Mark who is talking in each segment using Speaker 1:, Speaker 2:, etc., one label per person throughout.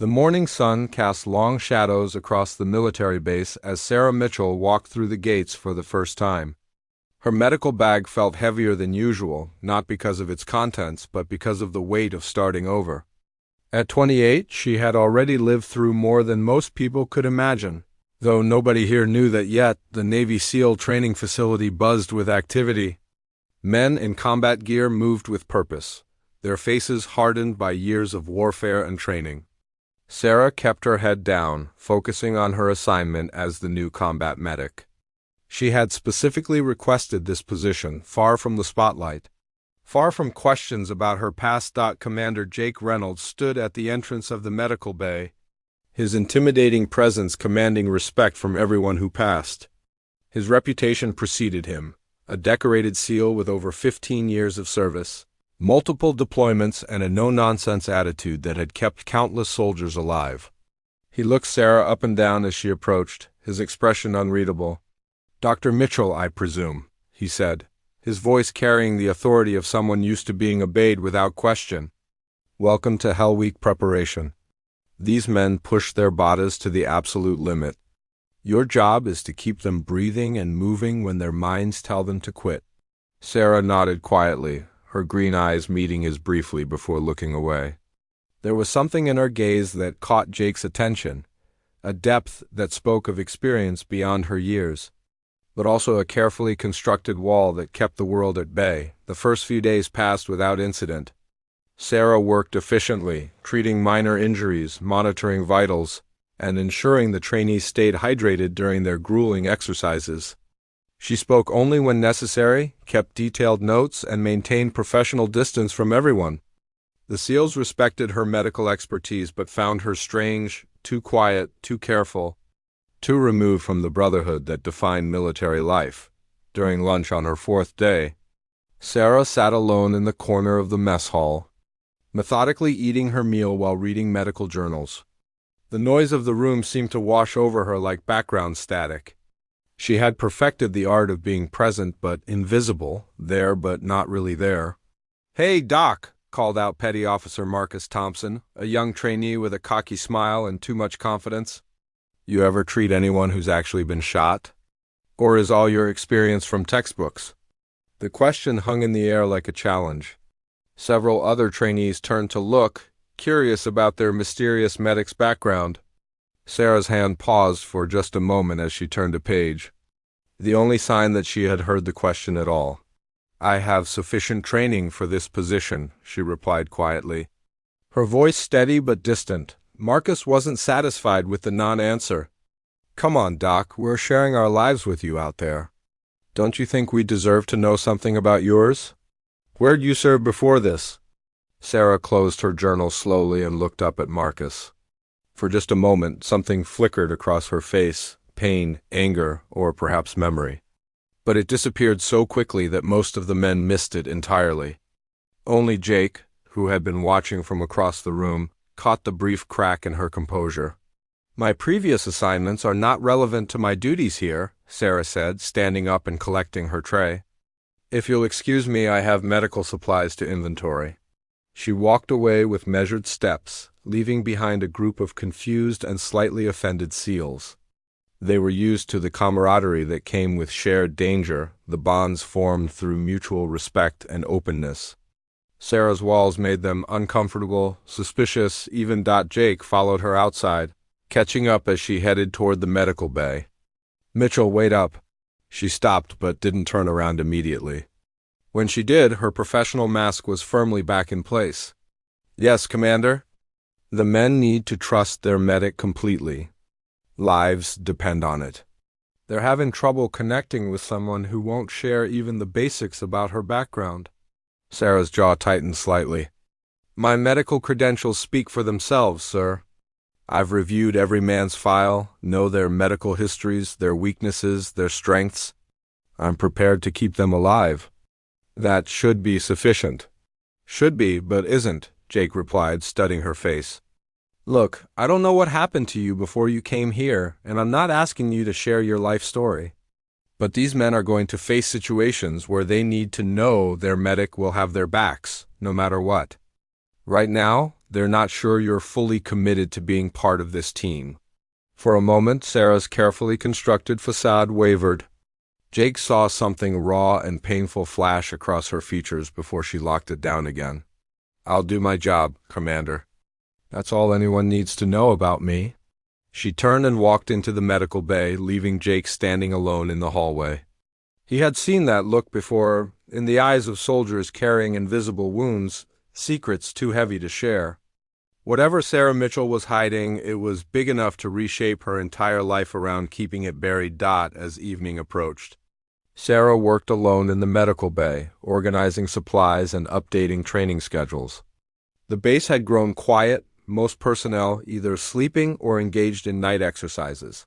Speaker 1: The morning sun cast long shadows across the military base as Sarah Mitchell walked through the gates for the first time. Her medical bag felt heavier than usual, not because of its contents, but because of the weight of starting over. At 28, she had already lived through more than most people could imagine. Though nobody here knew that yet, the Navy SEAL training facility buzzed with activity. Men in combat gear moved with purpose, their faces hardened by years of warfare and training. Sarah kept her head down, focusing on her assignment as the new combat medic. She had specifically requested this position, far from the spotlight. Far from questions about her past. Commander Jake Reynolds stood at the entrance of the medical bay, his intimidating presence commanding respect from everyone who passed. His reputation preceded him, a decorated SEAL with over 15 years of service, multiple deployments, and a no-nonsense attitude that had kept countless soldiers alive. He looked Sarah up and down as she approached, his expression unreadable. "Dr. Mitchell, I presume," he said, his voice carrying the authority of someone used to being obeyed without question. "Welcome to Hell Week preparation." These men push their bodies to the absolute limit. Your job is to keep them breathing and moving when their minds tell them to quit. Sarah nodded quietly, her green eyes meeting his briefly before looking away. There was something in her gaze that caught Jake's attention, a depth that spoke of experience beyond her years, but also a carefully constructed wall that kept the world at bay. The first few days passed without incident. Sarah worked efficiently, treating minor injuries, monitoring vitals, and ensuring the trainees stayed hydrated during their grueling exercises. She spoke only when necessary, kept detailed notes, and maintained professional distance from everyone. The SEALs respected her medical expertise but found her strange, too quiet, too careful, too removed from the brotherhood that defined military life. During lunch on her fourth day, Sarah sat alone in the corner of the mess hall, methodically eating her meal while reading medical journals. The noise of the room seemed to wash over her like background static. She had perfected the art of being present but invisible, there but not really there. "Hey, Doc," called out Petty Officer Marcus Thompson, a young trainee with a cocky smile and too much confidence. "You ever treat anyone who's actually been shot? Or is all your experience from textbooks?" The question hung in the air like a challenge. Several other trainees turned to look, curious about their mysterious medic's background. Sarah's hand paused for just a moment as she turned a page, the only sign that she had heard the question at all. "I have sufficient training for this position," she replied quietly, her voice steady but distant. Marcus wasn't satisfied with the non-answer. "Come on, Doc, we're sharing our lives with you out there. Don't you think we deserve to know something about yours? Where'd you serve before this?" Sarah closed her journal slowly and looked up at Marcus. For just a moment, something flickered across her face, pain, anger, or perhaps memory. But it disappeared so quickly that most of the men missed it entirely. Only Jake, who had been watching from across the room, caught the brief crack in her composure. "My previous assignments are not relevant to my duties here," Sarah said, standing up and collecting her tray. "If you'll excuse me, I have medical supplies to inventory." She walked away with measured steps, leaving behind a group of confused and slightly offended SEALs. They were used to the camaraderie that came with shared danger, the bonds formed through mutual respect and openness. Sarah's walls made them uncomfortable, suspicious. Even Jake followed her outside, catching up as she headed toward the medical bay. "Mitchell, wait up." She stopped but didn't turn around immediately. When she did, her professional mask was firmly back in place. "Yes, Commander?" "The men need to trust their medic completely. Lives depend on it. They're having trouble connecting with someone who won't share even the basics about her background." Sarah's jaw tightened slightly. "My medical credentials speak for themselves, sir. I've reviewed every man's file, know their medical histories, their weaknesses, their strengths. I'm prepared to keep them alive." "That should be sufficient." "Should be, but isn't," Jake replied, studying her face. "Look, I don't know what happened to you before you came here, and I'm not asking you to share your life story. But these men are going to face situations where they need to know their medic will have their backs, no matter what. Right now, They're not sure you're fully committed to being part of this team. For a moment, Sarah's carefully constructed facade wavered. Jake saw something raw and painful flash across her features before she locked it down again. "I'll do my job, Commander. That's all anyone needs to know about me." She turned and walked into the medical bay, leaving Jake standing alone in the hallway. He had seen that look before, in the eyes of soldiers carrying invisible wounds, secrets too heavy to share. Whatever Sarah Mitchell was hiding, it was big enough to reshape her entire life around keeping it buried. As evening approached, Sarah worked alone in the medical bay, organizing supplies and updating training schedules. The base had grown quiet, most personnel either sleeping or engaged in night exercises.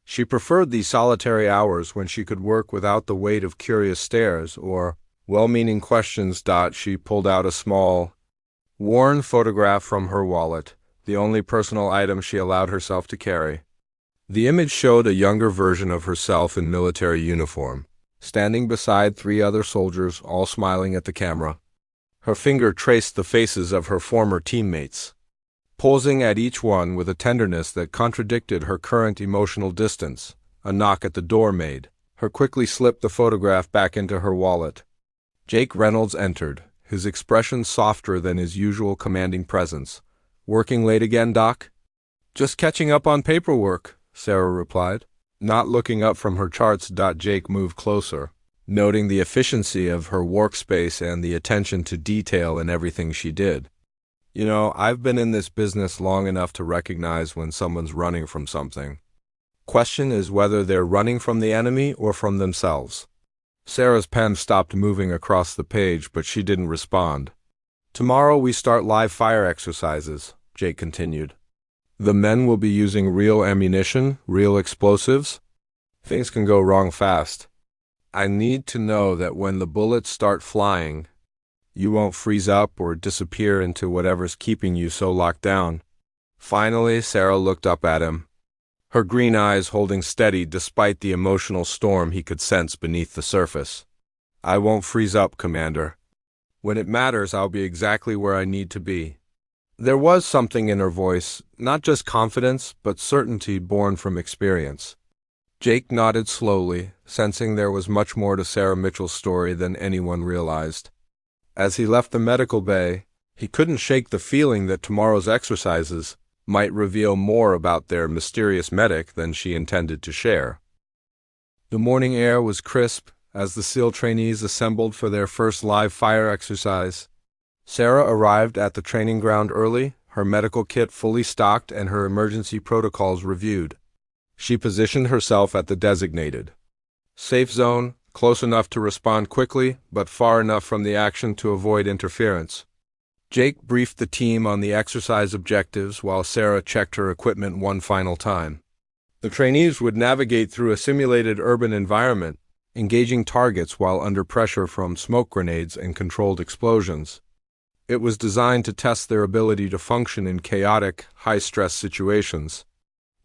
Speaker 1: She preferred these solitary hours when she could work without the weight of curious stares or well-meaning questions. She pulled out a small, worn photograph from her wallet, the only personal item she allowed herself to carry. The image showed a younger version of herself in military uniform, standing beside 3 other soldiers, all smiling at the camera. Her finger traced the faces of her former teammates, posing at each one with a tenderness that contradicted her current emotional distance. A knock at the door made her quickly slip the photograph back into her wallet. Jake Reynolds entered, his expression softer than his usual commanding presence. "Working late again, Doc?" "Just catching up on paperwork," Sarah replied, not looking up from her charts. Jake moved closer, noting the efficiency of her workspace and the attention to detail in everything she did. "You know, I've been in this business long enough to recognize when someone's running from something. Question is whether they're running from the enemy or from themselves." Sarah's pen stopped moving across the page, but she didn't respond. "Tomorrow we start live fire exercises," Jake continued. "The men will be using real ammunition, real explosives. Things can go wrong fast. I need to know that when the bullets start flying, you won't freeze up or disappear into whatever's keeping you so locked down." Finally, Sarah looked up at him, her green eyes holding steady despite the emotional storm he could sense beneath the surface. "I won't freeze up, Commander. When it matters, I'll be exactly where I need to be." There was something in her voice, not just confidence, but certainty born from experience. Jake nodded slowly, sensing there was much more to Sarah Mitchell's story than anyone realized. As he left the medical bay, he couldn't shake the feeling that tomorrow's exercises might reveal more about their mysterious medic than she intended to share. The morning air was crisp as the SEAL trainees assembled for their first live fire exercise. Sarah arrived at the training ground early, her medical kit fully stocked and her emergency protocols reviewed. She positioned herself at the designated safe zone, close enough to respond quickly, but far enough from the action to avoid interference. Jake briefed the team on the exercise objectives while Sarah checked her equipment one final time. The trainees would navigate through a simulated urban environment, engaging targets while under pressure from smoke grenades and controlled explosions. It was designed to test their ability to function in chaotic, high-stress situations.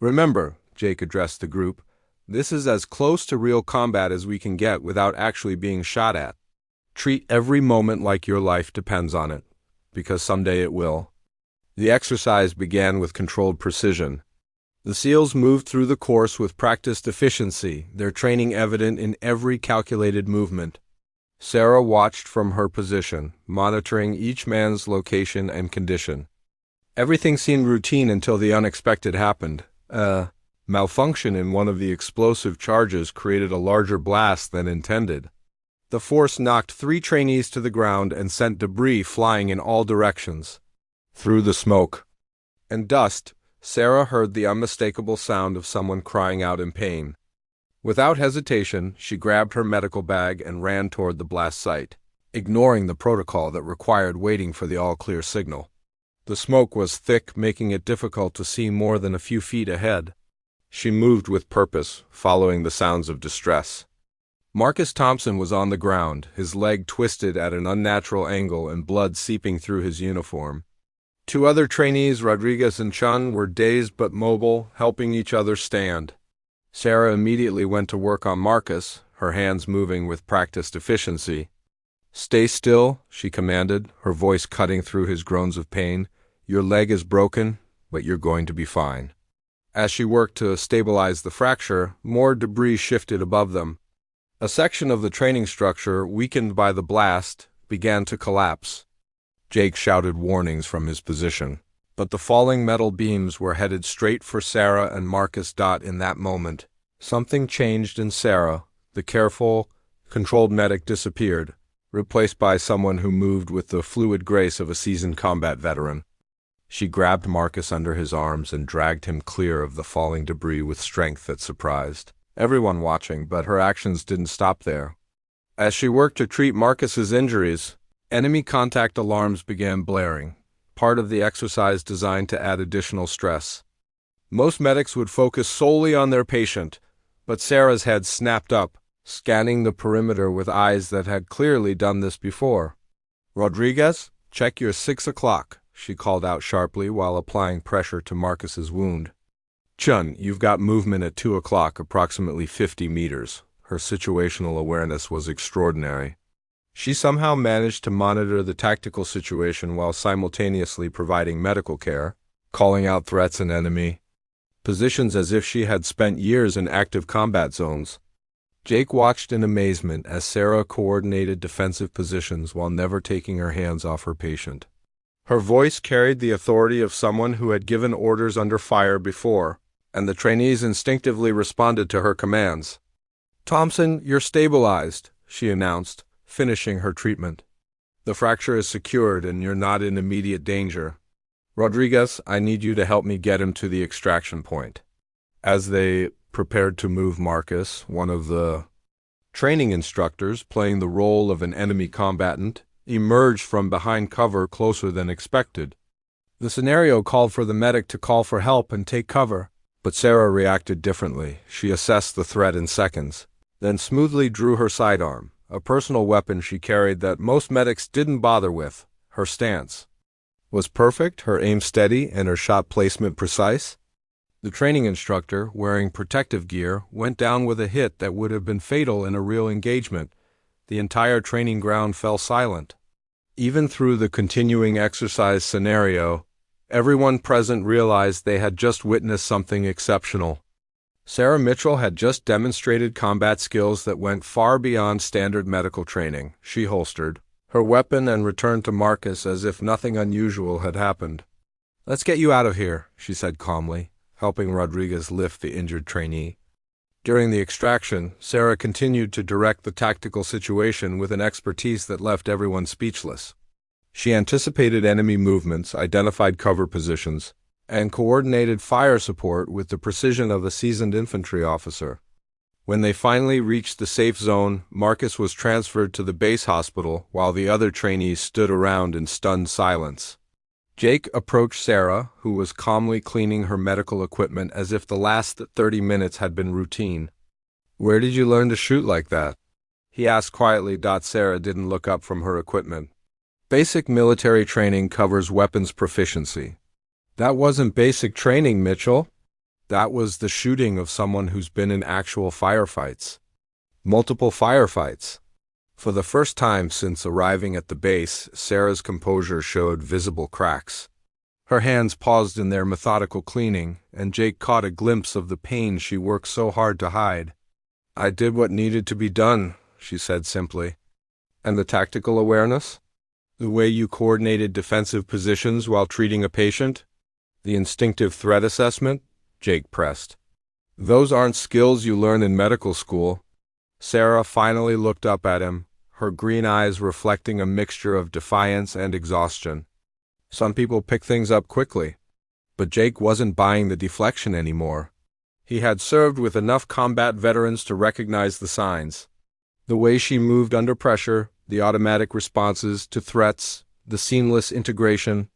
Speaker 1: "Remember," Jake addressed the group, "this is as close to real combat as we can get without actually being shot at. Treat every moment like your life depends on it, because someday it will." The exercise began with controlled precision. The SEALs moved through the course with practiced efficiency, their training evident in every calculated movement. Sarah watched from her position, monitoring each man's location and condition. Everything seemed routine until the unexpected happened. Malfunction in one of the explosive charges created a larger blast than intended. The force knocked 3 trainees to the ground and sent debris flying in all directions. Through the smoke and dust, Sarah heard the unmistakable sound of someone crying out in pain. Without hesitation, she grabbed her medical bag and ran toward the blast site, ignoring the protocol that required waiting for the all-clear signal. The smoke was thick, making it difficult to see more than a few feet ahead. She moved with purpose, following the sounds of distress. Marcus Thompson was on the ground, his leg twisted at an unnatural angle and blood seeping through his uniform. 2 other trainees, Rodriguez and Chun, were dazed but mobile, helping each other stand. Sarah immediately went to work on Marcus, her hands moving with practiced efficiency. "Stay still," she commanded, her voice cutting through his groans of pain. Your leg is broken, but you're going to be fine." As she worked to stabilize the fracture, more debris shifted above them. A section of the training structure, weakened by the blast, began to collapse. Jake shouted warnings from his position, but the falling metal beams were headed straight for Sarah and Marcus. In that moment, something changed in Sarah. The careful, controlled medic disappeared, replaced by someone who moved with the fluid grace of a seasoned combat veteran. She grabbed Marcus under his arms and dragged him clear of the falling debris with strength that surprised everyone watching, but her actions didn't stop there. As she worked to treat Marcus's injuries, enemy contact alarms began blaring, part of the exercise designed to add additional stress. Most medics would focus solely on their patient, but Sarah's head snapped up, scanning the perimeter with eyes that had clearly done this before. "Rodriguez, check your 6 o'clock," she called out sharply while applying pressure to Marcus's wound. "Chun, you've got movement at 2 o'clock, approximately 50 meters. Her situational awareness was extraordinary. She somehow managed to monitor the tactical situation while simultaneously providing medical care, calling out threats and enemy positions as if she had spent years in active combat zones. Jake watched in amazement as Sarah coordinated defensive positions while never taking her hands off her patient. Her voice carried the authority of someone who had given orders under fire before, and the trainees instinctively responded to her commands. "Thompson, you're stabilized," she announced, finishing her treatment. "The fracture is secured and you're not in immediate danger. Rodriguez, I need you to help me get him to the extraction point." As they prepared to move Marcus, one of the training instructors, playing the role of an enemy combatant, emerged from behind cover closer than expected. The scenario called for the medic to call for help and take cover, but Sarah reacted differently. She assessed the threat in seconds, then smoothly drew her sidearm, a personal weapon she carried that most medics didn't bother with. Her stance was perfect, her aim steady, and her shot placement precise. The training instructor, wearing protective gear, went down with a hit that would have been fatal in a real engagement. The entire training ground fell silent. Even through the continuing exercise scenario, everyone present realized they had just witnessed something exceptional. Sarah Mitchell had just demonstrated combat skills that went far beyond standard medical training. She holstered her weapon and returned to Marcus as if nothing unusual had happened. "Let's get you out of here," she said calmly, helping Rodriguez lift the injured trainee. During the extraction, Sarah continued to direct the tactical situation with an expertise that left everyone speechless. She anticipated enemy movements, identified cover positions, and coordinated fire support with the precision of a seasoned infantry officer. When they finally reached the safe zone, Marcus was transferred to the base hospital while the other trainees stood around in stunned silence. Jake approached Sarah, who was calmly cleaning her medical equipment as if the last 30 minutes had been routine. "Where did you learn to shoot like that?" he asked quietly. Sarah didn't look up from her equipment. "Basic military training covers weapons proficiency." "That wasn't basic training, Mitchell. That was the shooting of someone who's been in actual firefights. Multiple firefights." For the first time since arriving at the base, Sarah's composure showed visible cracks. Her hands paused in their methodical cleaning, and Jake caught a glimpse of the pain she worked so hard to hide. "I did what needed to be done," she said simply. "And the tactical awareness? The way you coordinated defensive positions while treating a patient? The instinctive threat assessment?" Jake pressed. "Those aren't skills you learn in medical school." Sarah finally looked up at him, her green eyes reflecting a mixture of defiance and exhaustion. Some people pick things up quickly, but Jake wasn't buying the deflection anymore. He had served with enough combat veterans to recognize the signs. The way she moved under pressure, the automatic responses to threats, the seamless integration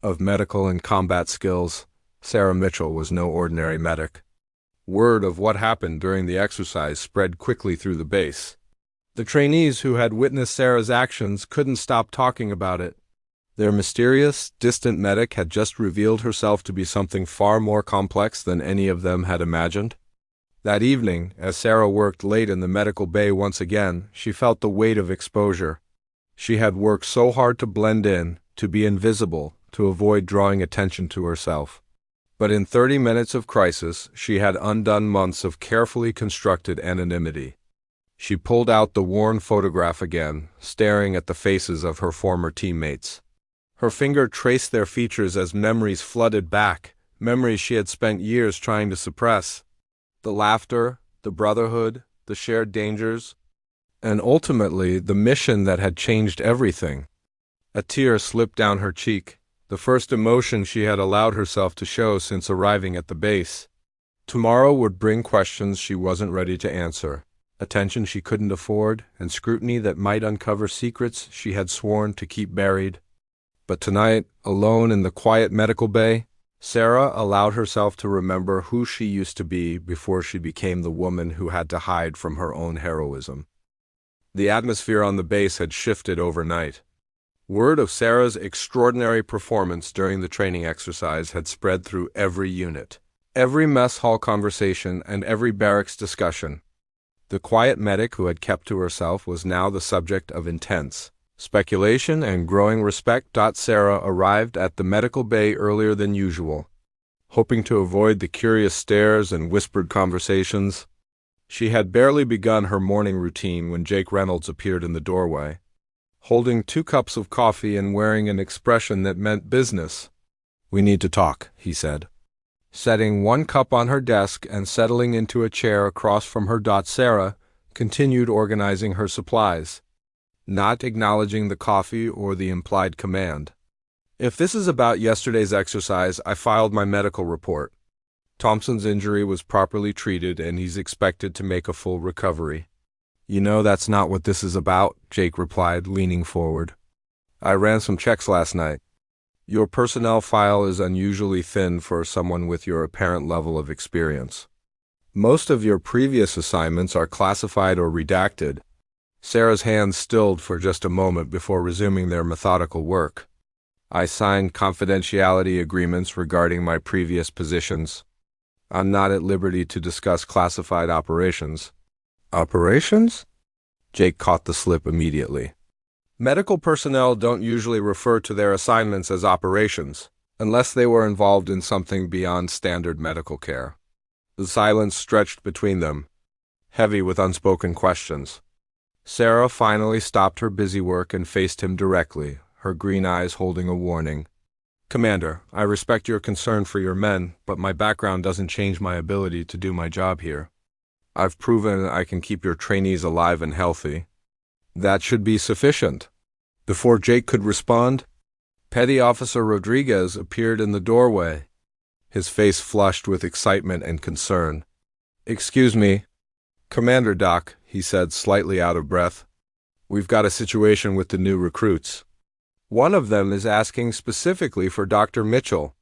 Speaker 1: of medical and combat skills. Sarah Mitchell was no ordinary medic. Word of what happened during the exercise spread quickly through the base. The trainees who had witnessed Sarah's actions couldn't stop talking about it. Their mysterious, distant medic had just revealed herself to be something far more complex than any of them had imagined. That evening, as Sarah worked late in the medical bay once again, she felt the weight of exposure. She had worked so hard to blend in, to be invisible, to avoid drawing attention to herself. But in 30 minutes of crisis, she had undone months of carefully constructed anonymity. She pulled out the worn photograph again, staring at the faces of her former teammates. Her finger traced their features as memories flooded back, memories she had spent years trying to suppress. The laughter, the brotherhood, the shared dangers, and ultimately the mission that had changed everything. A tear slipped down her cheek, the first emotion she had allowed herself to show since arriving at the base. Tomorrow would bring questions she wasn't ready to answer, attention she couldn't afford, and scrutiny that might uncover secrets she had sworn to keep buried. But tonight, alone in the quiet medical bay, Sarah allowed herself to remember who she used to be before she became the woman who had to hide from her own heroism. The atmosphere on the base had shifted overnight. Word of Sarah's extraordinary performance during the training exercise had spread through every unit, every mess hall conversation, and every barracks discussion. The quiet medic who had kept to herself was now the subject of intense speculation and growing respect. Sarah arrived at the medical bay earlier than usual, hoping to avoid the curious stares and whispered conversations. She had barely begun her morning routine when Jake Reynolds appeared in the doorway, holding 2 cups of coffee and wearing an expression that meant business. "We need to talk," he said, setting 1 cup on her desk and settling into a chair across from her. Sarah continued organizing her supplies, not acknowledging the coffee or the implied command. "If this is about yesterday's exercise, I filed my medical report. Thompson's injury was properly treated and he's expected to make a full recovery." "You know that's not what this is about," Jake replied, leaning forward. "I ran some checks last night. Your personnel file is unusually thin for someone with your apparent level of experience. Most of your previous assignments are classified or redacted." Sarah's hands stilled for just a moment before resuming their methodical work. "I signed confidentiality agreements regarding my previous positions. I'm not at liberty to discuss classified operations." "Operations?" Jake caught the slip immediately. "Medical personnel don't usually refer to their assignments as operations, unless they were involved in something beyond standard medical care." The silence stretched between them, heavy with unspoken questions. Sarah finally stopped her busy work and faced him directly, her green eyes holding a warning. "Commander, I respect your concern for your men, but my background doesn't change my ability to do my job here. I've proven I can keep your trainees alive and healthy." "That should be sufficient." Before Jake could respond, Petty Officer Rodriguez appeared in the doorway, his face flushed with excitement and concern. "Excuse me, Commander Doc," he said, slightly out of breath. "We've got a situation with the new recruits. One of them is asking specifically for Dr. Mitchell."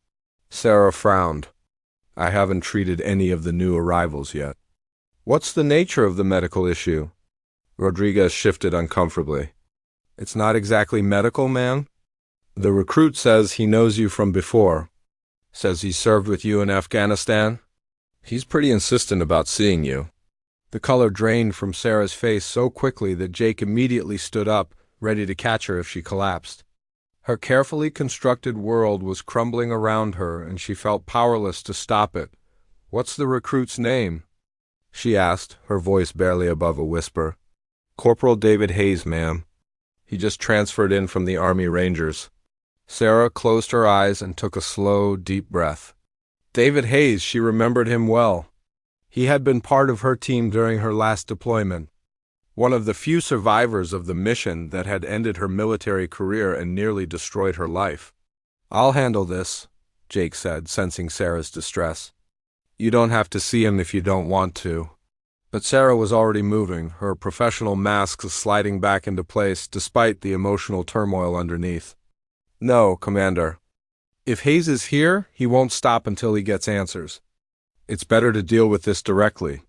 Speaker 1: Sarah frowned. "I haven't treated any of the new arrivals yet." "What's the nature of the medical issue?" Rodriguez shifted uncomfortably. "It's not exactly medical, man. The recruit says he knows you from before. Says he served with you in Afghanistan. He's pretty insistent about seeing you." The color drained from Sarah's face so quickly that Jake immediately stood up, ready to catch her if she collapsed. Her carefully constructed world was crumbling around her, and she felt powerless to stop it. "What's the recruit's name?" she asked, her voice barely above a whisper. "Corporal David Hayes, ma'am. He just transferred in from the Army Rangers." Sarah closed her eyes and took a slow, deep breath. David Hayes, she remembered him well. He had been part of her team during her last deployment, one of the few survivors of the mission that had ended her military career and nearly destroyed her life. "I'll handle this," Jake said, sensing Sarah's distress. "You don't have to see him if you don't want to." But Sarah was already moving, her professional mask sliding back into place despite the emotional turmoil underneath. "No, Commander. If Hayes is here, he won't stop until he gets answers. It's better to deal with this directly."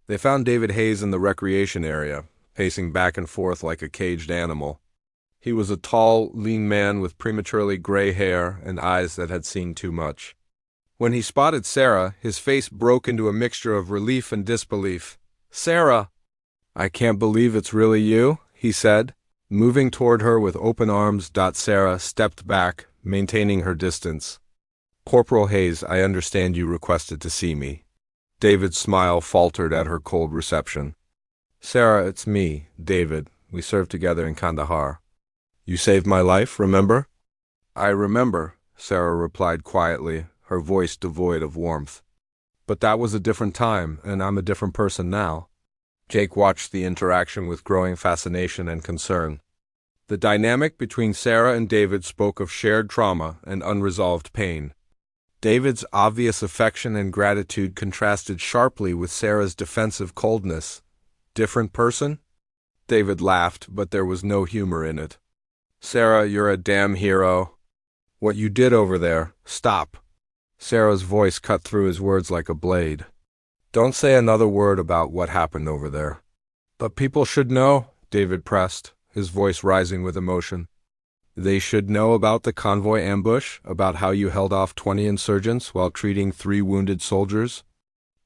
Speaker 1: They found David Hayes in the recreation area, pacing back and forth like a caged animal. He was a tall, lean man with prematurely gray hair and eyes that had seen too much. When he spotted Sarah, his face broke into a mixture of relief and disbelief. "Sarah!" "I can't believe it's really you," he said, moving toward her with open arms. Sarah stepped back, maintaining her distance. "Corporal Hayes, I understand you requested to see me." David's smile faltered at her cold reception. "Sarah, it's me, David. We served together in Kandahar. You saved my life, remember?" "I remember," Sarah replied quietly, her voice devoid of warmth. "But that was a different time, and I'm a different person now." Jake watched the interaction with growing fascination and concern. The dynamic between Sarah and David spoke of shared trauma and unresolved pain. David's obvious affection and gratitude contrasted sharply with Sarah's defensive coldness. "Different person?" David laughed, but there was no humor in it. "Sarah, you're a damn hero. What you did over there, stop." Sarah's voice cut through his words like a blade. "Don't say another word about what happened over there." "But people should know," David pressed, his voice rising with emotion. "They should know about the convoy ambush, about how you held off 20 insurgents while treating 3 wounded soldiers.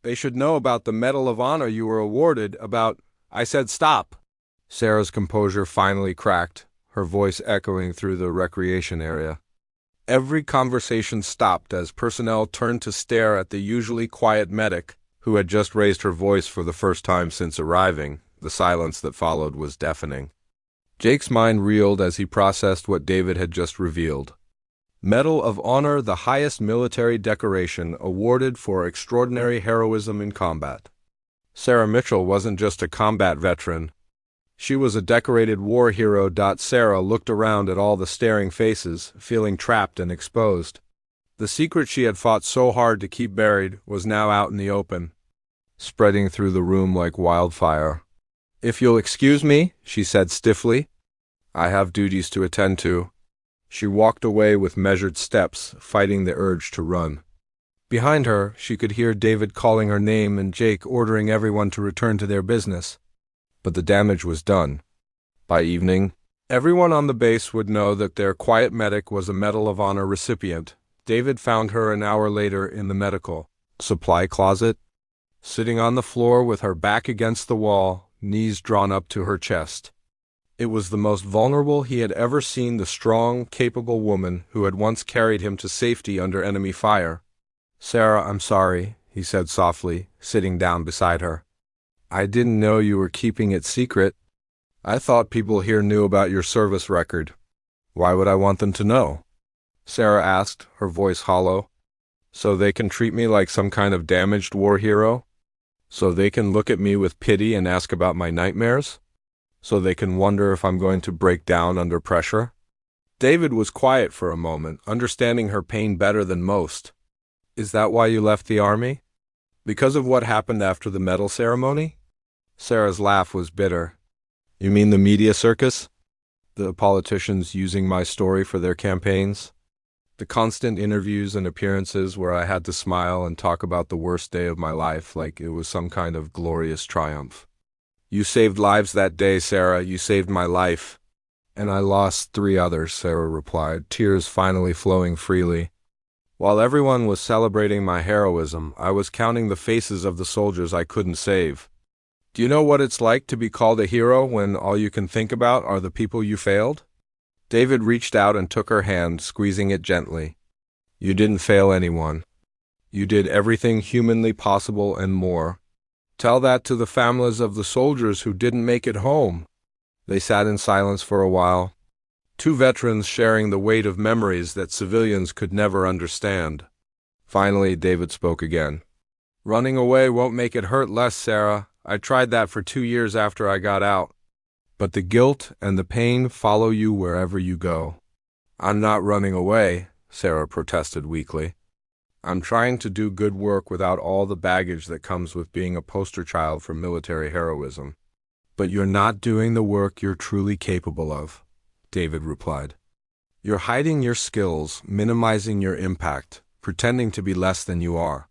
Speaker 1: They should know about the Medal of Honor you were awarded, about—" "I said stop!" Sarah's composure finally cracked, her voice echoing through the recreation area. Every conversation stopped as personnel turned to stare at the usually quiet medic, who had just raised her voice for the first time since arriving. The silence that followed was deafening. Jake's mind reeled as he processed what David had just revealed. Medal of Honor, the highest military decoration awarded for extraordinary heroism in combat. Sarah Mitchell wasn't just a combat veteran. She was a decorated war hero. Sarah looked around at all the staring faces, feeling trapped and exposed. The secret she had fought so hard to keep buried was now out in the open, spreading through the room like wildfire. "If you'll excuse me," she said stiffly, "I have duties to attend to." She walked away with measured steps, fighting the urge to run. Behind her, she could hear David calling her name and Jake ordering everyone to return to their business. But the damage was done. By evening, everyone on the base would know that their quiet medic was a Medal of Honor recipient. David found her an hour later in the medical supply closet, sitting on the floor with her back against the wall, knees drawn up to her chest. It was the most vulnerable he had ever seen, the strong, capable woman who had once carried him to safety under enemy fire. "Sarah, I'm sorry," he said softly, sitting down beside her. "I didn't know you were keeping it secret. I thought people here knew about your service record." "Why would I want them to know?" Sarah asked, her voice hollow. "So they can treat me like some kind of damaged war hero? So they can look at me with pity and ask about my nightmares? So they can wonder if I'm going to break down under pressure?" David was quiet for a moment, understanding her pain better than most. "Is that why you left the army? Because of what happened after the medal ceremony?" Sarah's laugh was bitter. "You mean the media circus? The politicians using my story for their campaigns? The constant interviews and appearances where I had to smile and talk about the worst day of my life like it was some kind of glorious triumph. You saved lives that day, Sarah. You saved my life." "And I lost 3 others," Sarah replied, tears finally flowing freely. "While everyone was celebrating my heroism, I was counting the faces of the soldiers I couldn't save. Do you know what it's like to be called a hero when all you can think about are the people you failed?" David reached out and took her hand, squeezing it gently. "You didn't fail anyone. You did everything humanly possible and more. Tell that to the families of the soldiers who didn't make it home." They sat in silence for a while, 2 veterans sharing the weight of memories that civilians could never understand. Finally, David spoke again. "Running away won't make it hurt less, Sarah. I tried that for 2 years after I got out. But the guilt and the pain follow you wherever you go." "I'm not running away," Sarah protested weakly. "I'm trying to do good work without all the baggage that comes with being a poster child for military heroism." "But you're not doing the work you're truly capable of," David replied. "You're hiding your skills, minimizing your impact, pretending to be less than you are.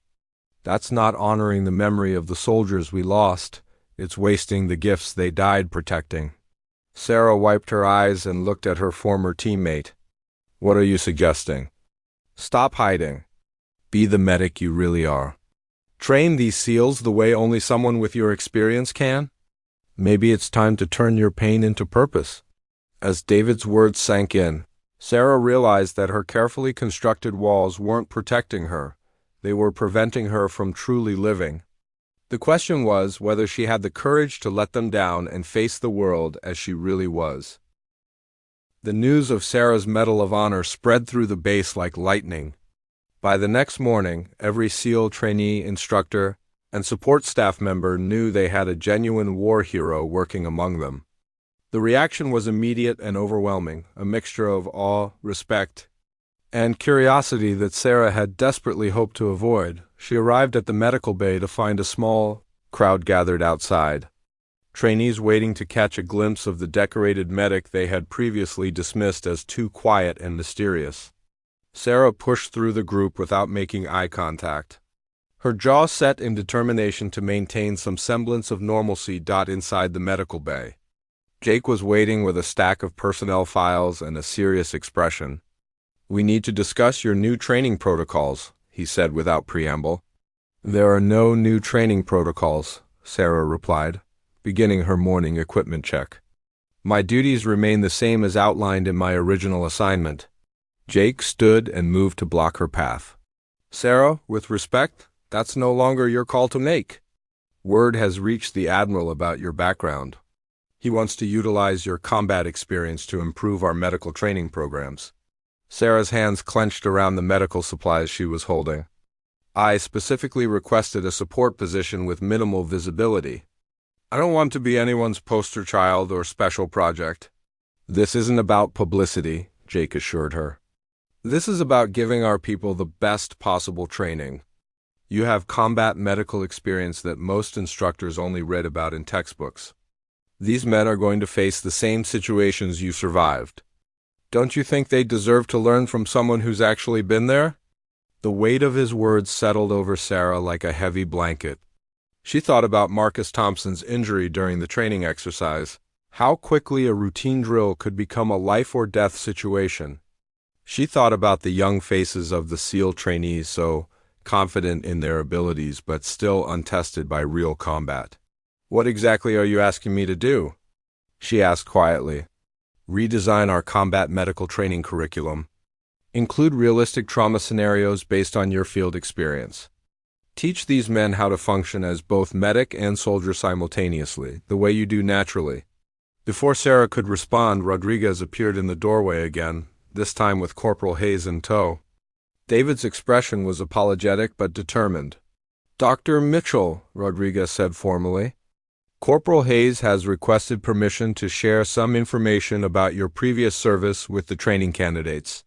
Speaker 1: That's not honoring the memory of the soldiers we lost. It's wasting the gifts they died protecting." Sarah wiped her eyes and looked at her former teammate. "What are you suggesting?" "Stop hiding. Be the medic you really are. Train these SEALs the way only someone with your experience can. Maybe it's time to turn your pain into purpose." As David's words sank in, Sarah realized that her carefully constructed walls weren't protecting her. They were preventing her from truly living. The question was whether she had the courage to let them down and face the world as she really was. The news of Sarah's Medal of Honor spread through the base like lightning. By the next morning, every SEAL trainee, instructor, and support staff member knew they had a genuine war hero working among them. The reaction was immediate and overwhelming, a mixture of awe, respect, and curiosity that Sarah had desperately hoped to avoid. She arrived at the medical bay to find a small crowd gathered outside. Trainees waiting to catch a glimpse of the decorated medic they had previously dismissed as too quiet and mysterious. Sarah pushed through the group without making eye contact. Her jaw set in determination to maintain some semblance of normalcy. Inside the medical bay, Jake was waiting with a stack of personnel files and a serious expression. "We need to discuss your new training protocols," he said without preamble. "There are no new training protocols," Sarah replied, beginning her morning equipment check. "My duties remain the same as outlined in my original assignment." Jake stood and moved to block her path. "Sarah, with respect, that's no longer your call to make. Word has reached the Admiral about your background. He wants to utilize your combat experience to improve our medical training programs." Sarah's hands clenched around the medical supplies she was holding. "I specifically requested a support position with minimal visibility. I don't want to be anyone's poster child or special project." "This isn't about publicity," Jake assured her. "This is about giving our people the best possible training. You have combat medical experience that most instructors only read about in textbooks. These men are going to face the same situations you survived. Don't you think they deserve to learn from someone who's actually been there?" The weight of his words settled over Sarah like a heavy blanket. She thought about Marcus Thompson's injury during the training exercise, how quickly a routine drill could become a life-or-death situation. She thought about the young faces of the SEAL trainees, so confident in their abilities but still untested by real combat. "What exactly are you asking me to do?" she asked quietly. "Redesign our combat medical training curriculum. Include realistic trauma scenarios based on your field experience. Teach these men how to function as both medic and soldier simultaneously, the way you do naturally." Before Sarah could respond, Rodriguez appeared in the doorway again, this time with Corporal Hayes in tow. David's expression was apologetic but determined. "Dr. Mitchell," Rodriguez said formally, "Corporal Hayes has requested permission to share some information about your previous service with the training candidates.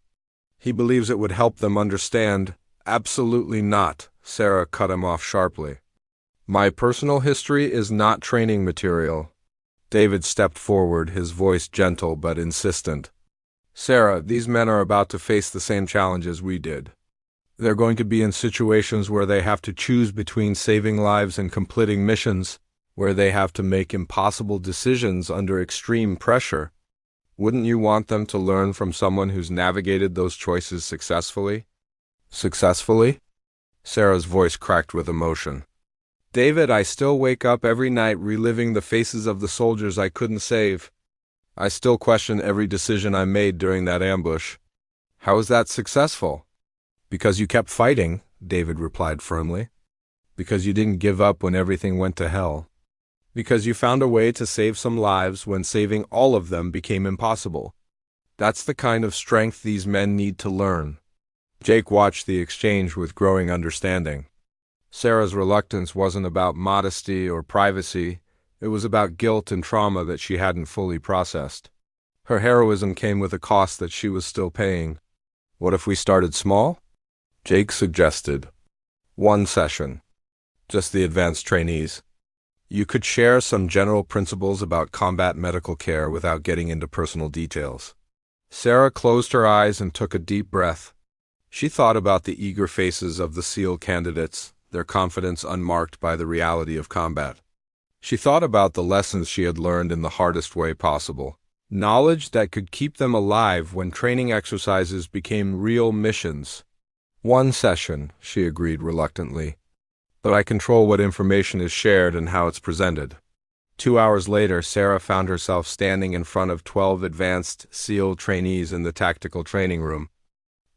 Speaker 1: He believes it would help them understand." "Absolutely not," Sarah cut him off sharply. "My personal history is not training material." David stepped forward, his voice gentle but insistent. "Sarah, these men are about to face the same challenges we did. They're going to be in situations where they have to choose between saving lives and completing missions, where they have to make impossible decisions under extreme pressure. Wouldn't you want them to learn from someone who's navigated those choices successfully?" "Successfully?" Sarah's voice cracked with emotion. "David, I still wake up every night reliving the faces of the soldiers I couldn't save. I still question every decision I made during that ambush." "How is that successful?" "Because you kept fighting," David replied firmly. "Because you didn't give up when everything went to hell. Because you found a way to save some lives when saving all of them became impossible. That's the kind of strength these men need to learn." Jake watched the exchange with growing understanding. Sarah's reluctance wasn't about modesty or privacy. It was about guilt and trauma that she hadn't fully processed. Her heroism came with a cost that she was still paying. "What if we started small?" Jake suggested. "One session. Just the advanced trainees. You could share some general principles about combat medical care without getting into personal details." Sarah closed her eyes and took a deep breath. She thought about the eager faces of the SEAL candidates, their confidence unmarked by the reality of combat. She thought about the lessons she had learned in the hardest way possible, knowledge that could keep them alive when training exercises became real missions. "One session," she agreed reluctantly. "But I control what information is shared and how it's presented." 2 hours later, Sarah found herself standing in front of 12 advanced SEAL trainees in the tactical training room.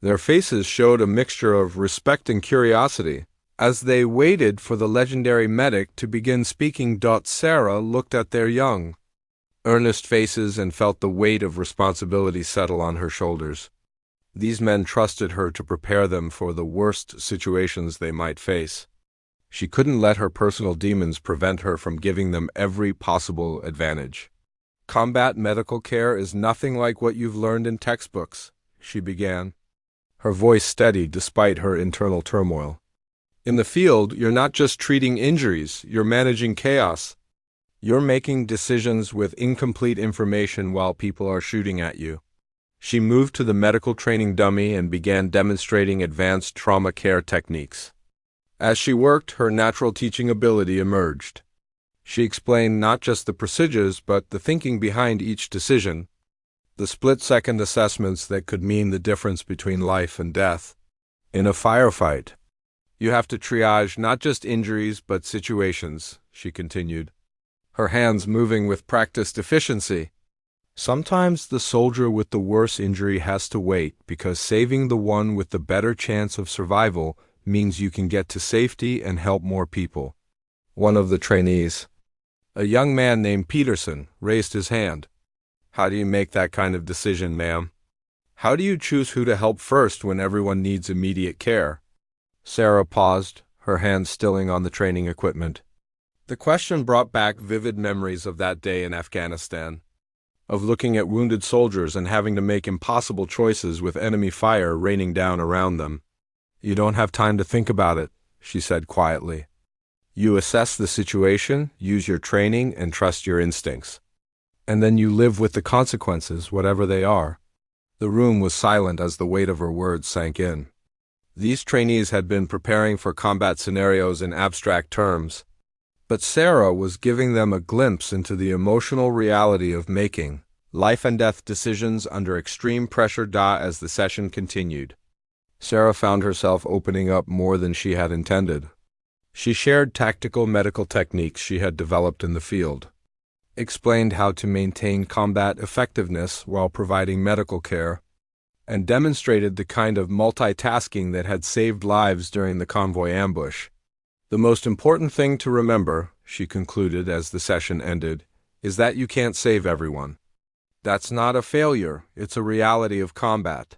Speaker 1: Their faces showed a mixture of respect and curiosity. As they waited for the legendary medic to begin speaking, Sarah looked at their young, earnest faces and felt the weight of responsibility settle on her shoulders. These men trusted her to prepare them for the worst situations they might face. She couldn't let her personal demons prevent her from giving them every possible advantage. "Combat medical care is nothing like what you've learned in textbooks," she began, her voice steady despite her internal turmoil. "In the field, you're not just treating injuries, you're managing chaos. You're making decisions with incomplete information while people are shooting at you." She moved to the medical training dummy and began demonstrating advanced trauma care techniques. As she worked, her natural teaching ability emerged. She explained not just the procedures, but the thinking behind each decision, the split-second assessments that could mean the difference between life and death. In a firefight, you have to triage not just injuries, but situations, she continued, her hands moving with practiced efficiency. Sometimes the soldier with the worst injury has to wait because saving the one with the better chance of survival means you can get to safety and help more people. One of the trainees, a young man named Peterson, raised his hand. "How do you make that kind of decision, ma'am? How do you choose who to help first when everyone needs immediate care?" Sarah paused, her hands stilling on the training equipment. The question brought back vivid memories of that day in Afghanistan, of looking at wounded soldiers and having to make impossible choices with enemy fire raining down around them. "You don't have time to think about it," she said quietly. "You assess the situation, use your training, and trust your instincts. And then you live with the consequences, whatever they are." The room was silent as the weight of her words sank in. These trainees had been preparing for combat scenarios in abstract terms, but Sarah was giving them a glimpse into the emotional reality of making life-and-death decisions under extreme pressure. As the session continued, Sarah found herself opening up more than she had intended. She shared tactical medical techniques she had developed in the field, explained how to maintain combat effectiveness while providing medical care, and demonstrated the kind of multitasking that had saved lives during the convoy ambush. "The most important thing to remember," she concluded as the session ended, "is that you can't save everyone. That's not a failure, it's a reality of combat.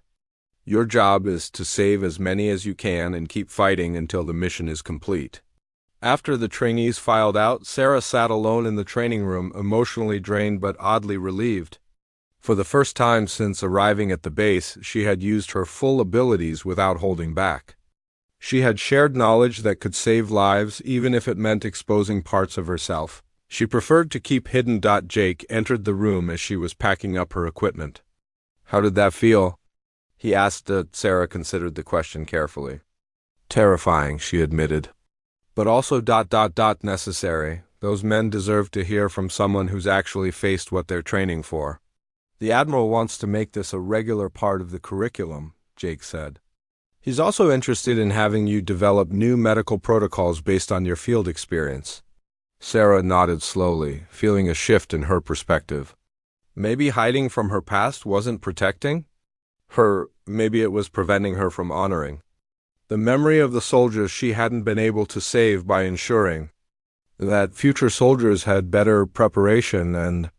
Speaker 1: Your job is to save as many as you can and keep fighting until the mission is complete." After the trainees filed out, Sarah sat alone in the training room, emotionally drained but oddly relieved. For the first time since arriving at the base, she had used her full abilities without holding back. She had shared knowledge that could save lives, even if it meant exposing parts of herself she preferred to keep hidden. Jake entered the room as she was packing up her equipment. "How did that feel?" he asked. Sarah considered the question carefully. "Terrifying," she admitted. "But also necessary. Those men deserve to hear from someone who's actually faced what they're training for." "The Admiral wants to make this a regular part of the curriculum," Jake said. "He's also interested in having you develop new medical protocols based on your field experience." Sarah nodded slowly, feeling a shift in her perspective. Maybe hiding from her past wasn't protecting her, maybe it was preventing her from honoring the memory of the soldiers she hadn't been able to save by ensuring that future soldiers had better preparation and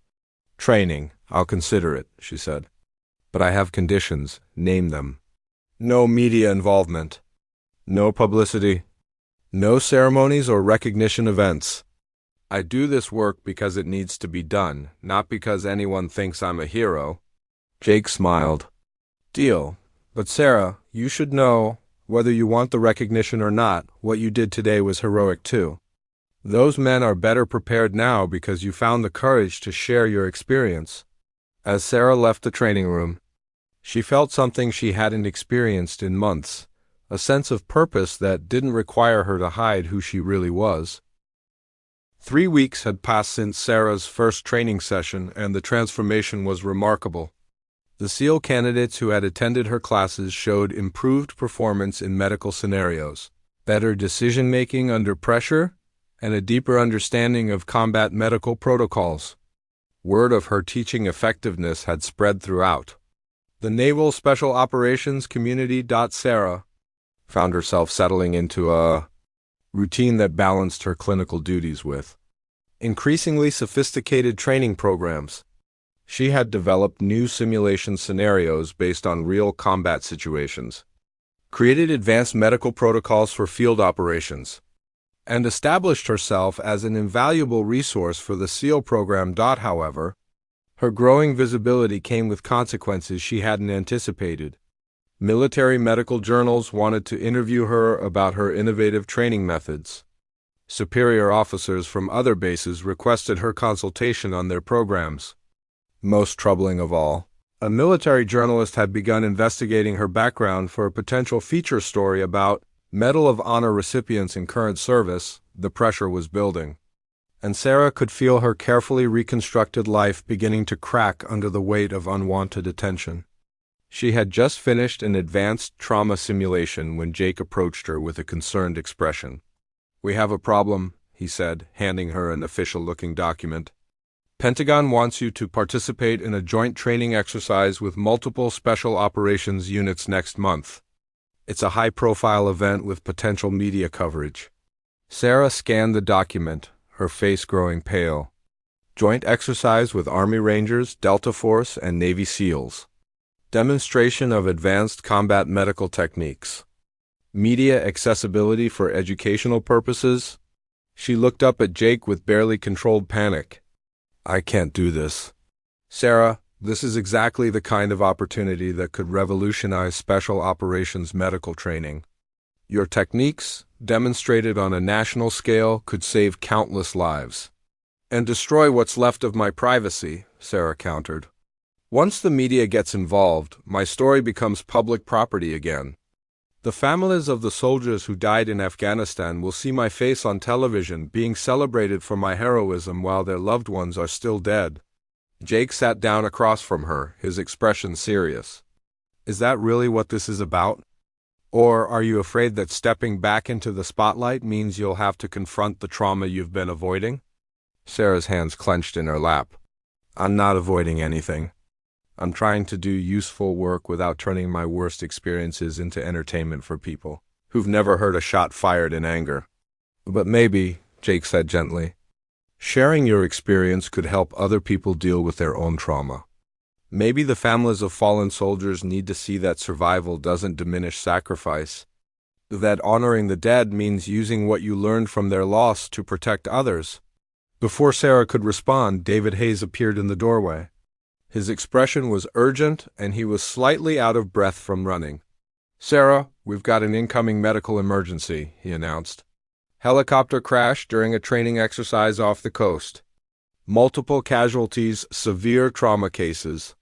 Speaker 1: training. "I'll consider it," she said. "But I have conditions. Name them." "No media involvement. No publicity. No ceremonies or recognition events. I do this work because it needs to be done, not because anyone thinks I'm a hero." Jake smiled. "Deal. But Sarah, you should know, whether you want the recognition or not, what you did today was heroic too. Those men are better prepared now because you found the courage to share your experience." As Sarah left the training room, she felt something she hadn't experienced in months, a sense of purpose that didn't require her to hide who she really was. 3 weeks had passed since Sarah's first training session, and the transformation was remarkable. The SEAL candidates who had attended her classes showed improved performance in medical scenarios, better decision-making under pressure, and a deeper understanding of combat medical protocols. Word of her teaching effectiveness had spread throughout the Naval Special Operations community. Sarah found herself settling into a routine that balanced her clinical duties with increasingly sophisticated training programs. She had developed new simulation scenarios based on real combat situations, created advanced medical protocols for field operations, and established herself as an invaluable resource for the SEAL program. However, her growing visibility came with consequences she hadn't anticipated. Military medical journals wanted to interview her about her innovative training methods. Superior officers from other bases requested her consultation on their programs. Most troubling of all, a military journalist had begun investigating her background for a potential feature story about Medal of Honor recipients in current service. The pressure was building, and Sarah could feel her carefully reconstructed life beginning to crack under the weight of unwanted attention. She had just finished an advanced trauma simulation when Jake approached her with a concerned expression. "We have a problem," he said, handing her an official-looking document. "Pentagon wants you to participate in a joint training exercise with multiple special operations units next month. It's a high-profile event with potential media coverage." Sarah scanned the document, her face growing pale. Joint exercise with Army Rangers, Delta Force, and Navy SEALs. Demonstration of advanced combat medical techniques. Media accessibility for educational purposes. She looked up at Jake with barely controlled panic. "I can't do this." "Sarah, this is exactly the kind of opportunity that could revolutionize special operations medical training. Your techniques, demonstrated on a national scale, could save countless lives." "And destroy what's left of my privacy," Sarah countered. "Once the media gets involved, my story becomes public property again. The families of the soldiers who died in Afghanistan will see my face on television being celebrated for my heroism while their loved ones are still dead." Jake sat down across from her, his expression serious. "Is that really what this is about? Or are you afraid that stepping back into the spotlight means you'll have to confront the trauma you've been avoiding?" Sarah's hands clenched in her lap. "I'm not avoiding anything. I'm trying to do useful work without turning my worst experiences into entertainment for people who've never heard a shot fired in anger." "But maybe," Jake said gently, "sharing your experience could help other people deal with their own trauma. Maybe the families of fallen soldiers need to see that survival doesn't diminish sacrifice, that honoring the dead means using what you learned from their loss to protect others." Before Sarah could respond, David Hayes appeared in the doorway. His expression was urgent, and he was slightly out of breath from running. "Sarah, we've got an incoming medical emergency," he announced. "Helicopter crash during a training exercise off the coast. Multiple casualties, severe trauma cases.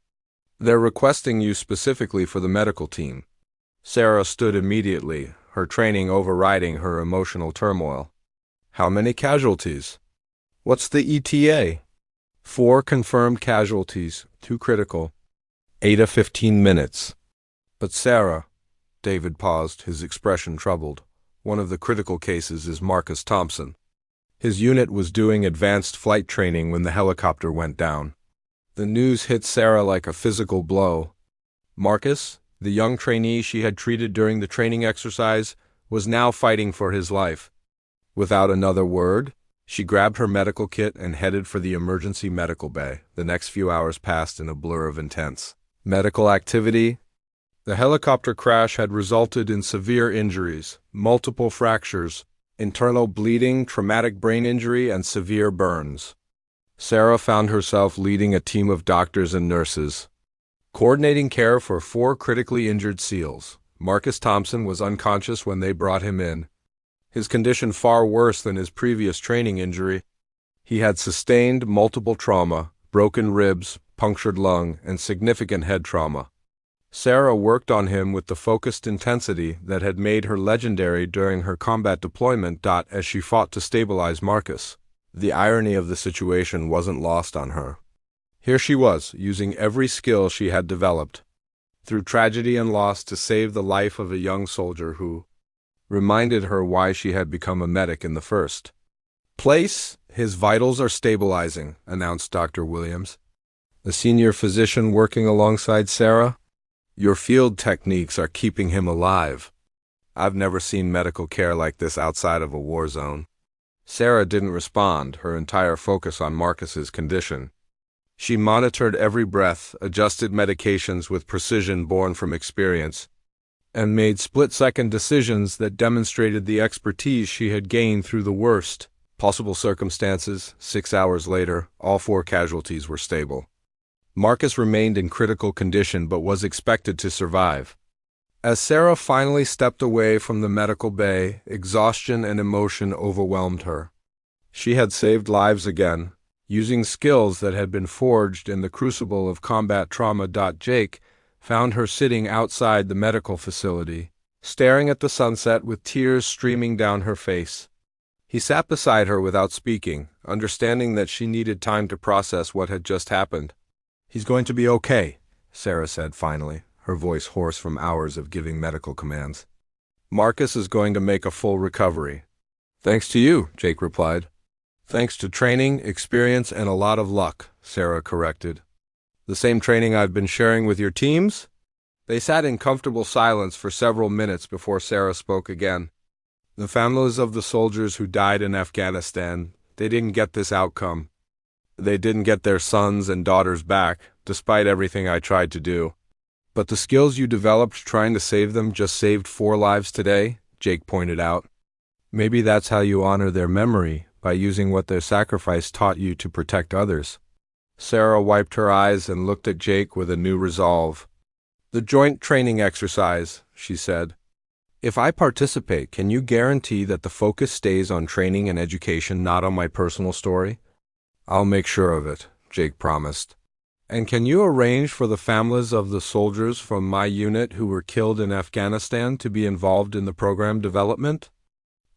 Speaker 1: They're requesting you specifically for the medical team." Sarah stood immediately, her training overriding her emotional turmoil. "How many casualties? What's the ETA?" 4 confirmed casualties, 2 critical. 8 to 15 minutes. "But Sarah," David paused, his expression troubled. "One of the critical cases is Marcus Thompson. His unit was doing advanced flight training when the helicopter went down." The news hit Sarah like a physical blow. Marcus, the young trainee she had treated during the training exercise, was now fighting for his life. Without another word, she grabbed her medical kit and headed for the emergency medical bay. The next few hours passed in a blur of intense medical activity. The helicopter crash had resulted in severe injuries, multiple fractures, internal bleeding, traumatic brain injury, and severe burns. Sarah found herself leading a team of doctors and nurses, coordinating care for 4 critically injured SEALs. Marcus Thompson was unconscious when they brought him in, his condition far worse than his previous training injury. He had sustained multiple trauma, broken ribs, punctured lung, and significant head trauma. Sarah worked on him with the focused intensity that had made her legendary during her combat deployment. As she fought to stabilize Marcus, the irony of the situation wasn't lost on her. Here she was, using every skill she had developed through tragedy and loss to save the life of a young soldier who reminded her why she had become a medic in the first place, his vitals are stabilizing," announced Dr. Williams, the senior physician working alongside Sarah. "Your field techniques are keeping him alive. I've never seen medical care like this outside of a war zone." Sarah didn't respond, her entire focus on Marcus's condition. She monitored every breath, adjusted medications with precision born from experience, and made split-second decisions that demonstrated the expertise she had gained through the worst possible circumstances. 6 hours later, all 4 casualties were stable. Marcus remained in critical condition but was expected to survive. As Sarah finally stepped away from the medical bay, exhaustion and emotion overwhelmed her. She had saved lives again, using skills that had been forged in the crucible of combat trauma. Jake found her sitting outside the medical facility, staring at the sunset with tears streaming down her face. He sat beside her without speaking, understanding that she needed time to process what had just happened. "He's going to be okay," Sarah said finally, her voice hoarse from hours of giving medical commands. "Marcus is going to make a full recovery." "Thanks to you," Jake replied. "Thanks to training, experience, and a lot of luck," Sarah corrected. "The same training I've been sharing with your teams?" They sat in comfortable silence for several minutes before Sarah spoke again. "The families of the soldiers who died in Afghanistan, they didn't get this outcome. They didn't get their sons and daughters back, despite everything I tried to do. But the skills you developed trying to save them just saved 4 lives today," Jake pointed out. "Maybe that's how you honor their memory, by using what their sacrifice taught you to protect others." Sarah wiped her eyes and looked at Jake with a new resolve. "The joint training exercise," she said. "If I participate, can you guarantee that the focus stays on training and education, not on my personal story?" "I'll make sure of it," Jake promised. "And can you arrange for the families of the soldiers from my unit who were killed in Afghanistan to be involved in the program development?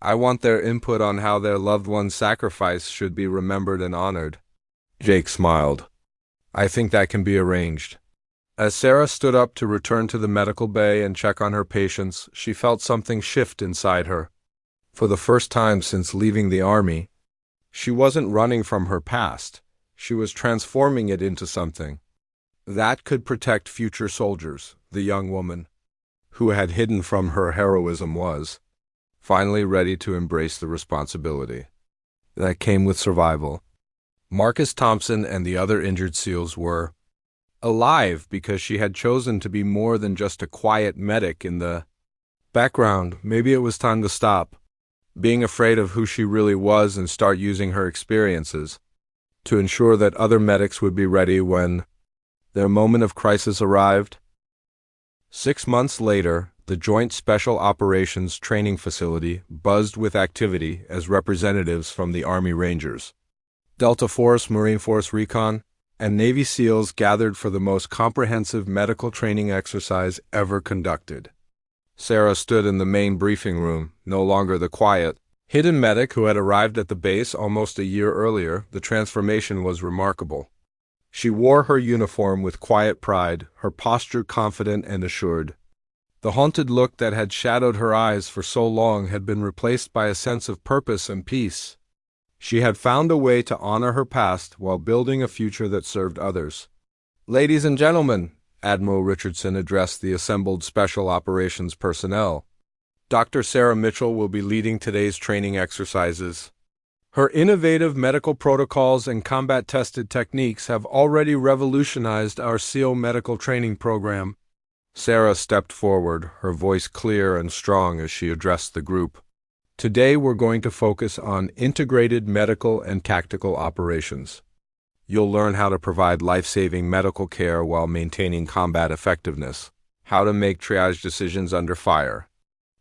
Speaker 1: I want their input on how their loved one's sacrifice should be remembered and honored." Jake smiled. "I think that can be arranged." As Sarah stood up to return to the medical bay and check on her patients, she felt something shift inside her. For the first time since leaving the army, she wasn't running from her past. She was transforming it into something that could protect future soldiers. The young woman, who had hidden from her heroism, was finally ready to embrace the responsibility that came with survival. Marcus Thompson and the other injured SEALs were alive because she had chosen to be more than just a quiet medic in the background. Maybe it was time to stop being afraid of who she really was and start using her experiences to ensure that other medics would be ready when their moment of crisis arrived. 6 months later, the Joint Special Operations Training Facility buzzed with activity as representatives from the Army Rangers, Delta Force, Marine Force Recon, and Navy SEALs gathered for the most comprehensive medical training exercise ever conducted. Sarah stood in the main briefing room, no longer the quiet, hidden medic who had arrived at the base almost a year earlier. The transformation was remarkable. She wore her uniform with quiet pride, her posture confident and assured. The haunted look that had shadowed her eyes for so long had been replaced by a sense of purpose and peace. She had found a way to honor her past while building a future that served others. "Ladies and gentlemen," Admiral Richardson addressed the assembled Special Operations personnel, "Dr. Sarah Mitchell will be leading today's training exercises. Her innovative medical protocols and combat-tested techniques have already revolutionized our SEAL medical training program." Sarah stepped forward, her voice clear and strong as she addressed the group. "Today we're going to focus on integrated medical and tactical operations. You'll learn how to provide life-saving medical care while maintaining combat effectiveness, how to make triage decisions under fire,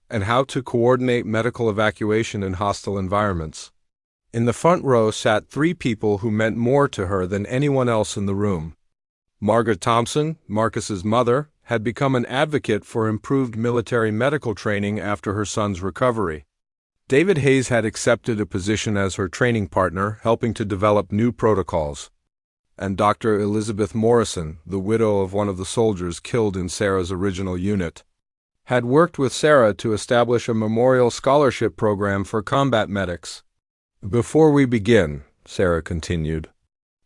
Speaker 1: and how to coordinate medical evacuation in hostile environments." In the front row sat 3 people who meant more to her than anyone else in the room. Margaret Thompson, Marcus's mother, had become an advocate for improved military medical training after her son's recovery. David Hayes had accepted a position as her training partner, helping to develop new protocols. And Dr. Elizabeth Morrison, the widow of one of the soldiers killed in Sarah's original unit, had worked with Sarah to establish a memorial scholarship program for combat medics. Before we begin, Sarah continued,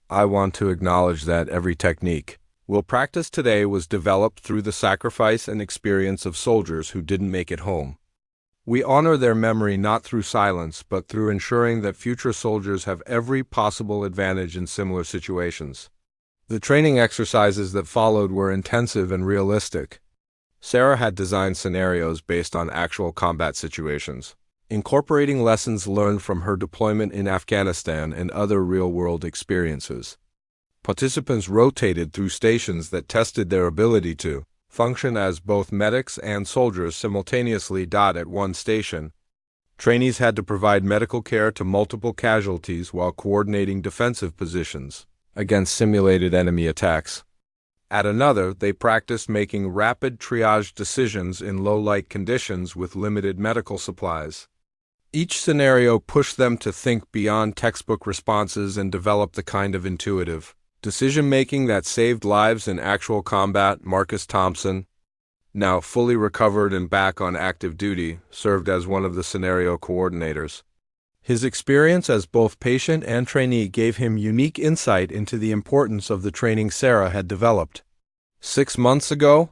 Speaker 1: I want to acknowledge that every technique we'll practice today was developed through the sacrifice and experience of soldiers who didn't make it home. We honor their memory not through silence, but through ensuring that future soldiers have every possible advantage in similar situations. The training exercises that followed were intensive and realistic. Sarah had designed scenarios based on actual combat situations, incorporating lessons learned from her deployment in Afghanistan and other real-world experiences. Participants rotated through stations that tested their ability to function as both medics and soldiers simultaneously. At one station, trainees had to provide medical care to multiple casualties while coordinating defensive positions against simulated enemy attacks. At another, they practiced making rapid triage decisions in low-light conditions with limited medical supplies. Each scenario pushed them to think beyond textbook responses and develop the kind of intuitive decision-making that saved lives in actual combat. Marcus Thompson, now fully recovered and back on active duty, served as one of the scenario coordinators. His experience as both patient and trainee gave him unique insight into the importance of the training Sarah had developed. 6 months ago,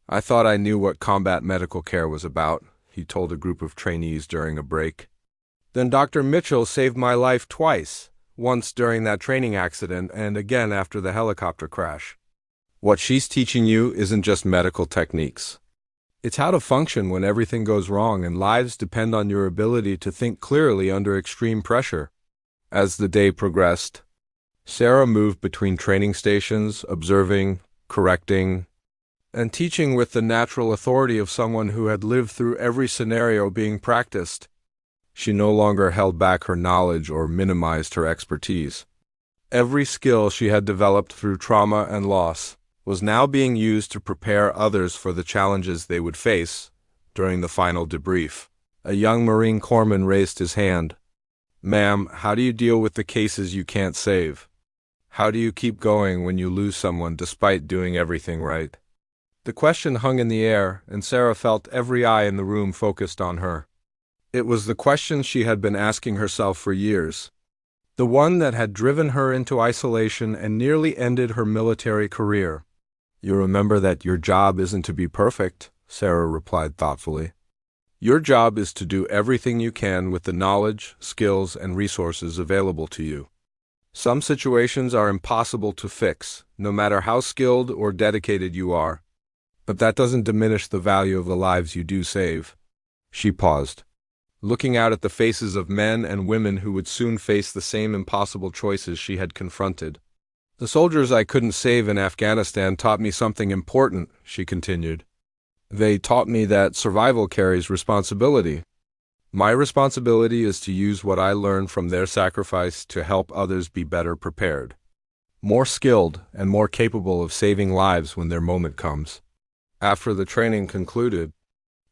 Speaker 1: I thought I knew what combat medical care was about, he told a group of trainees during a break. Then Dr. Mitchell saved my life twice, once during that training accident and again after the helicopter crash. What she's teaching you isn't just medical techniques. It's how to function when everything goes wrong and lives depend on your ability to think clearly under extreme pressure. As the day progressed, Sarah moved between training stations, observing, correcting, and teaching with the natural authority of someone who had lived through every scenario being practiced. She no longer held back her knowledge or minimized her expertise. Every skill she had developed through trauma and loss was now being used to prepare others for the challenges they would face during the final debrief. A young Marine corpsman raised his hand. Ma'am, how do you deal with the cases you can't save? How do you keep going when you lose someone despite doing everything right? The question hung in the air, and Sarah felt every eye in the room focused on her. It was the question she had been asking herself for years, the one that had driven her into isolation and nearly ended her military career. You remember that your job isn't to be perfect, Sarah replied thoughtfully. Your job is to do everything you can with the knowledge, skills, and resources available to you. Some situations are impossible to fix, no matter how skilled or dedicated you are. But that doesn't diminish the value of the lives you do save. She paused, looking out at the faces of men and women who would soon face the same impossible choices she had confronted. The soldiers I couldn't save in Afghanistan taught me something important, she continued. They taught me that survival carries responsibility. My responsibility is to use what I learned from their sacrifice to help others be better prepared, more skilled, and more capable of saving lives when their moment comes. After the training concluded,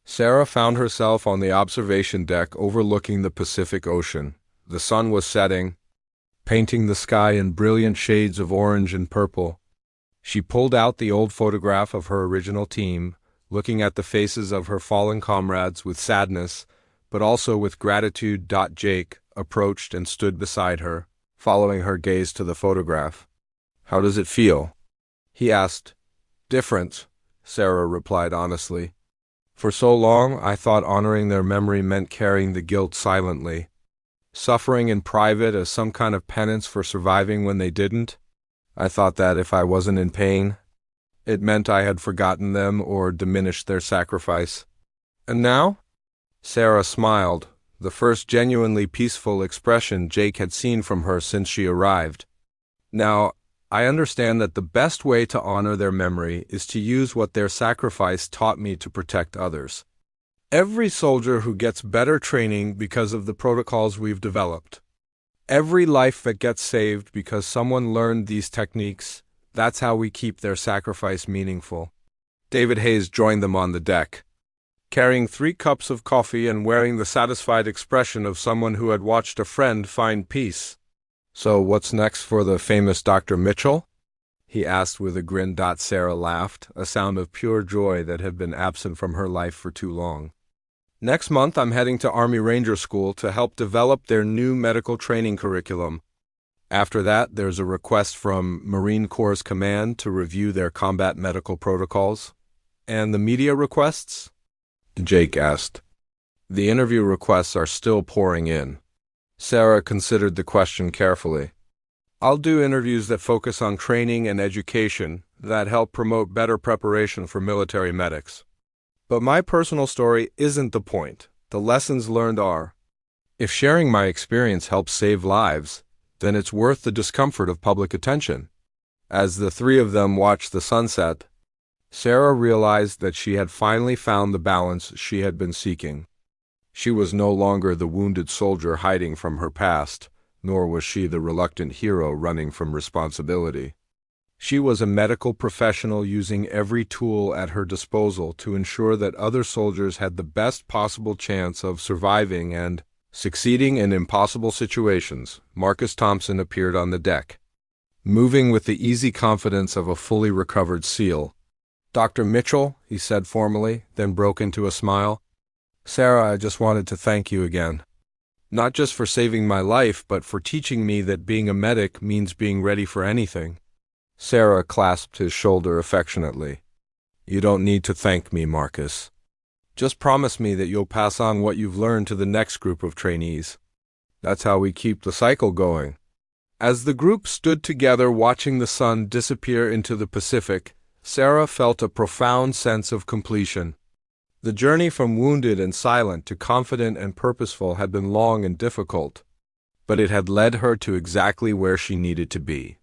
Speaker 1: Sarah found herself on the observation deck overlooking the Pacific Ocean. The sun was setting, painting the sky in brilliant shades of orange and purple. She pulled out the old photograph of her original team, looking at the faces of her fallen comrades with sadness, but also with gratitude. Jake approached and stood beside her, following her gaze to the photograph. How does it feel? He asked. Different, Sarah replied honestly. For so long, I thought honoring their memory meant carrying the guilt silently, suffering in private as some kind of penance for surviving when they didn't. I thought that if I wasn't in pain, it meant I had forgotten them or diminished their sacrifice. And now? Sarah smiled, the first genuinely peaceful expression Jake had seen from her since she arrived. Now, I understand that the best way to honor their memory is to use what their sacrifice taught me to protect others. Every soldier who gets better training because of the protocols we've developed, every life that gets saved because someone learned these techniques, that's how we keep their sacrifice meaningful. David Hayes joined them on the deck, carrying 3 cups of coffee and wearing the satisfied expression of someone who had watched a friend find peace. So what's next for the famous Dr. Mitchell? He asked with a grin. Sarah laughed, a sound of pure joy that had been absent from her life for too long. Next month, I'm heading to Army Ranger School to help develop their new medical training curriculum. After that, there's a request from Marine Corps Command to review their combat medical protocols. And the media requests? Jake asked. The interview requests are still pouring in. Sarah considered the question carefully. I'll do interviews that focus on training and education that help promote better preparation for military medics. But my personal story isn't the point. The lessons learned are. If sharing my experience helps save lives, then it's worth the discomfort of public attention. As the three of them watched the sunset, Sarah realized that she had finally found the balance she had been seeking. She was no longer the wounded soldier hiding from her past, nor was she the reluctant hero running from responsibility. She was a medical professional using every tool at her disposal to ensure that other soldiers had the best possible chance of surviving and succeeding in impossible situations. Marcus Thompson appeared on the deck, moving with the easy confidence of a fully recovered SEAL. "Dr. Mitchell," he said formally, then broke into a smile. "Sarah, I just wanted to thank you again. Not just for saving my life, but for teaching me that being a medic means being ready for anything." Sarah clasped his shoulder affectionately. "You don't need to thank me, Marcus. Just promise me that you'll pass on what you've learned to the next group of trainees. That's how we keep the cycle going." As the group stood together watching the sun disappear into the Pacific, Sarah felt a profound sense of completion. The journey from wounded and silent to confident and purposeful had been long and difficult, but it had led her to exactly where she needed to be.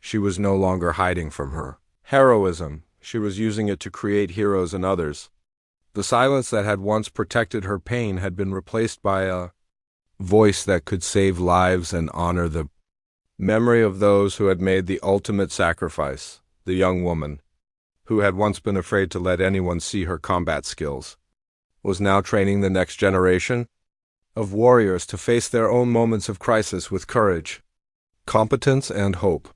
Speaker 1: She was no longer hiding from her heroism. She was using it to create heroes in others. The silence that had once protected her pain had been replaced by a voice that could save lives and honor the memory of those who had made the ultimate sacrifice. The young woman, who had once been afraid to let anyone see her combat skills, was now training the next generation of warriors to face their own moments of crisis with courage, competence, and hope.